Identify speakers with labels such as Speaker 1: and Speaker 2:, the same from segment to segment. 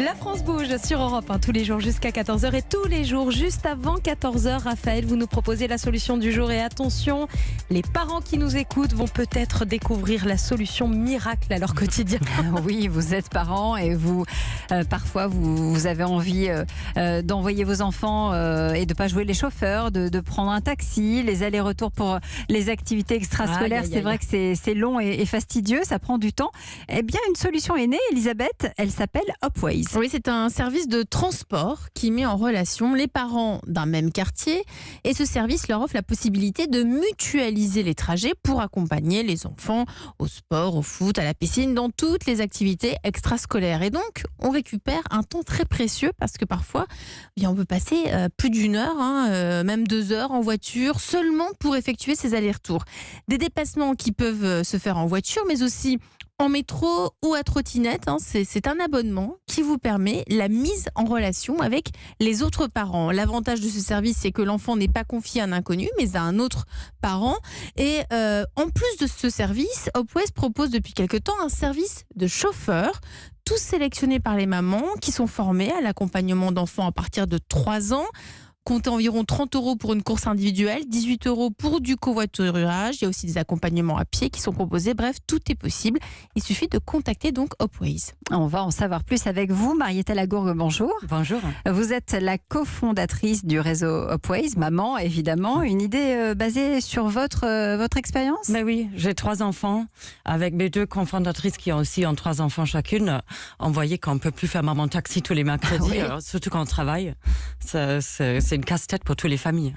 Speaker 1: La France bouge sur Europe 1 tous les jours jusqu'à 14h et tous les jours juste avant 14h. Raphaël, vous nous proposez la solution du jour et attention, les parents qui nous écoutent vont peut-être découvrir la solution miracle à leur quotidien.
Speaker 2: Oui, vous êtes parents et vous, parfois vous avez envie d'envoyer vos enfants et de ne pas jouer les chauffeurs, de prendre un taxi, les allers-retours pour les activités extrascolaires. C'est vrai que c'est long et fastidieux, ça prend du temps. Eh bien, une solution est née, Elisabeth, elle s'appelle Hopways.
Speaker 3: Oui, c'est un service de transport qui met en relation les parents d'un même quartier et ce service leur offre la possibilité de mutualiser les trajets pour accompagner les enfants au sport, au foot, à la piscine, dans toutes les activités extrascolaires. Et donc, on récupère un temps très précieux parce que parfois, on peut passer plus d'une heure, même 2 heures en voiture seulement pour effectuer ces allers-retours. Des déplacements qui peuvent se faire en voiture, mais aussi en métro ou à trottinette. C'est un abonnement qui vous permet la mise en relation avec les autres parents. L'avantage de ce service, c'est que l'enfant n'est pas confié à un inconnu, mais à un autre parent. Et en plus de ce service, Hopways propose depuis quelque temps un service de chauffeur, tous sélectionnés par les mamans qui sont formées à l'accompagnement d'enfants à partir de 3 ans. Comptez environ 30 € pour une course individuelle, 18 € pour du covoiturage. Il y a aussi des accompagnements à pied qui sont proposés. Bref, tout est possible. Il suffit de contacter donc Hopways.
Speaker 2: On va en savoir plus avec vous. Marietta Lagourgue, bonjour.
Speaker 4: Bonjour.
Speaker 2: Vous êtes la cofondatrice du réseau Hopways, maman évidemment. Une idée basée sur votre expérience ?
Speaker 4: Mais oui, j'ai 3 enfants. Avec mes 2 cofondatrices qui ont aussi 3 enfants chacune, on voyait qu'on ne peut plus faire maman taxi tous les mercredis,
Speaker 2: Oui.
Speaker 4: surtout quand on travaille. C'est une casse-tête pour toutes les familles.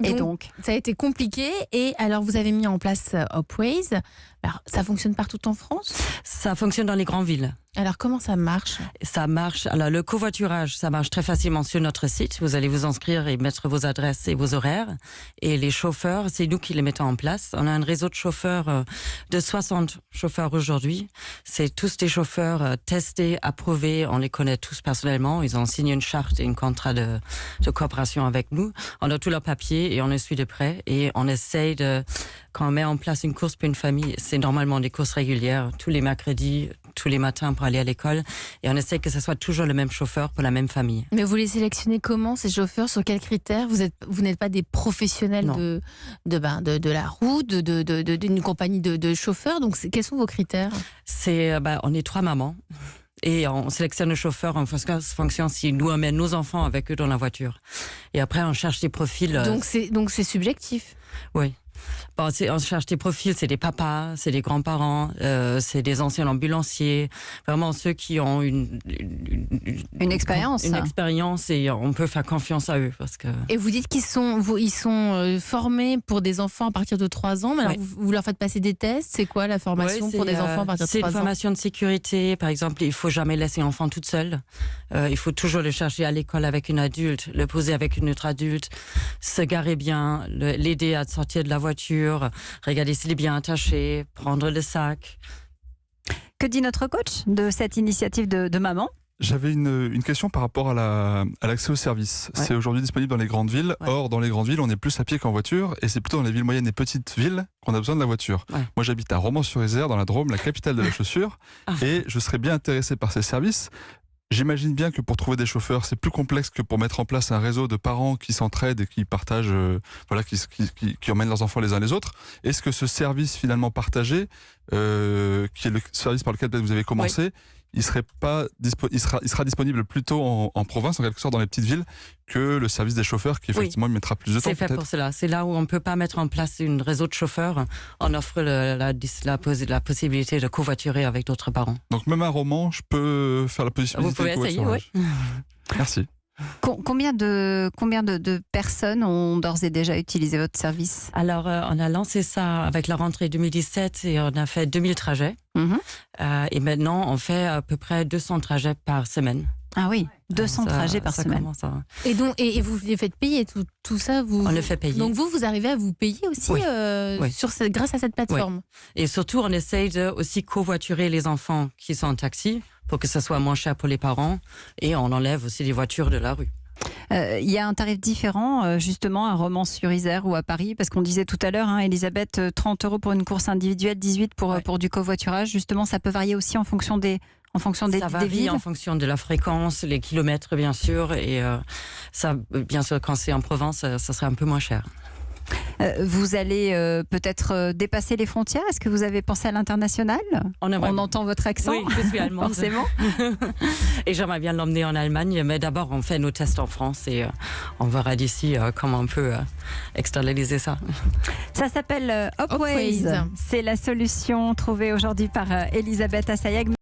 Speaker 2: Et donc
Speaker 3: ça a été compliqué. Et alors, vous avez mis en place Hopways. Alors, ça fonctionne partout en France ?
Speaker 4: Ça fonctionne dans les grandes villes.
Speaker 3: Alors, comment ça marche ?
Speaker 4: Ça marche. Alors, le covoiturage, ça marche très facilement sur notre site. Vous allez vous inscrire et mettre vos adresses et vos horaires. Et les chauffeurs, c'est nous qui les mettons en place. On a un réseau de chauffeurs, de 60 chauffeurs aujourd'hui. C'est tous des chauffeurs testés, approuvés. On les connaît tous personnellement. Ils ont signé une charte et un contrat de coopération avec nous. On a tous leurs papiers et on les suit de près. Et on essaye quand on met en place une course pour une famille, c'est normalement des courses régulières, tous les mercredis, tous les matins pour aller à l'école. Et on essaie que ce soit toujours le même chauffeur pour la même famille.
Speaker 3: Mais vous les sélectionnez comment, ces chauffeurs ? Sur quels critères ? Vous n'êtes pas des professionnels de la route, d'une compagnie de chauffeurs. Donc, quels sont vos critères ?
Speaker 4: On est 3 mamans. Et on sélectionne le chauffeur en fonction si nous emmène nos enfants avec eux dans la voiture. Et après, on cherche des profils.
Speaker 3: Donc c'est subjectif.
Speaker 4: Oui. On cherche des profils, c'est des papas, c'est des grands-parents, c'est des anciens ambulanciers, vraiment ceux qui ont une
Speaker 2: expérience.
Speaker 4: Une expérience et on peut faire confiance à eux.
Speaker 3: Et vous dites qu'ils sont formés pour des enfants à partir de 3 ans, mais alors
Speaker 4: Oui.
Speaker 3: vous leur faites passer des tests, c'est quoi la formation pour des enfants à partir de 3 ans ?
Speaker 4: C'est une formation de sécurité, par exemple, il ne faut jamais laisser l'enfant toute seule, il faut toujours le chercher à l'école avec une adulte, le poser avec une autre adulte, se garer bien, l'aider à sortir de la voiture, regarder s'il est bien attaché, prendre le sac.
Speaker 2: Que dit notre coach de cette initiative de maman ?
Speaker 5: J'avais une question par rapport à l'accès au service.
Speaker 4: Ouais.
Speaker 5: C'est aujourd'hui disponible dans les grandes villes.
Speaker 4: Ouais.
Speaker 5: Or, dans les grandes villes, on est plus à pied qu'en voiture. Et c'est plutôt dans les villes moyennes et petites villes qu'on a besoin de la voiture.
Speaker 4: Ouais.
Speaker 5: Moi, j'habite à Romans-sur-Isère, dans la Drôme, la capitale de la chaussure. Et je serais bien intéressé par ces services. J'imagine bien que pour trouver des chauffeurs, c'est plus complexe que pour mettre en place un réseau de parents qui s'entraident et qui partagent, qui emmènent leurs enfants les uns les autres. Est-ce que ce service finalement partagé, qui est le service par lequel vous avez commencé, il sera disponible plutôt en province, en quelque sorte dans les petites villes, que le service des chauffeurs qui effectivement mettra plus de temps.
Speaker 4: C'est fait pour cela. C'est là où on ne peut pas mettre en place un réseau de chauffeurs. On offre la possibilité de covoiturer avec d'autres parents.
Speaker 5: Donc même un roman, je peux faire la possibilité.
Speaker 4: Vous pouvez essayer, oui.
Speaker 5: Merci.
Speaker 2: Combien de personnes ont d'ores et déjà utilisé votre service ?
Speaker 4: Alors, on a lancé ça avec la rentrée 2017 et on a fait 2000 trajets. Et maintenant, on fait à peu près 200 trajets par semaine.
Speaker 2: Ah oui, 200 trajets par semaine.
Speaker 3: Et vous les faites payer tout ça
Speaker 4: On le fait payer.
Speaker 3: Donc vous arrivez à vous payer aussi
Speaker 4: Oui.
Speaker 3: grâce à cette plateforme.
Speaker 4: Oui. Et surtout, on essaye de aussi covoiturer les enfants qui sont en taxi pour que ce soit moins cher pour les parents. Et on enlève aussi les voitures de la rue.
Speaker 2: Il y a un tarif différent justement à Romans-sur-Isère ou à Paris, parce qu'on disait tout à l'heure, Elisabeth, 30 € pour une course individuelle, 18 pour du covoiturage. Justement, ça peut varier aussi en fonction des en fonction des
Speaker 4: Ça varie
Speaker 2: villes.
Speaker 4: en fonction de la fréquence, les kilomètres bien sûr, et ça, bien sûr, quand c'est en Provence, ça serait un peu moins cher.
Speaker 2: Vous allez peut-être dépasser les frontières. Est-ce que vous avez pensé à l'international ? On entend votre accent.
Speaker 4: Oui, je suis allemande.
Speaker 2: Forcément.
Speaker 4: Et j'aimerais bien l'emmener en Allemagne, mais d'abord on fait nos tests en France et on verra d'ici comment on peut externaliser ça.
Speaker 2: Ça s'appelle Hopways.
Speaker 3: Hopways.
Speaker 2: C'est la solution trouvée aujourd'hui par Elisabeth Assayag.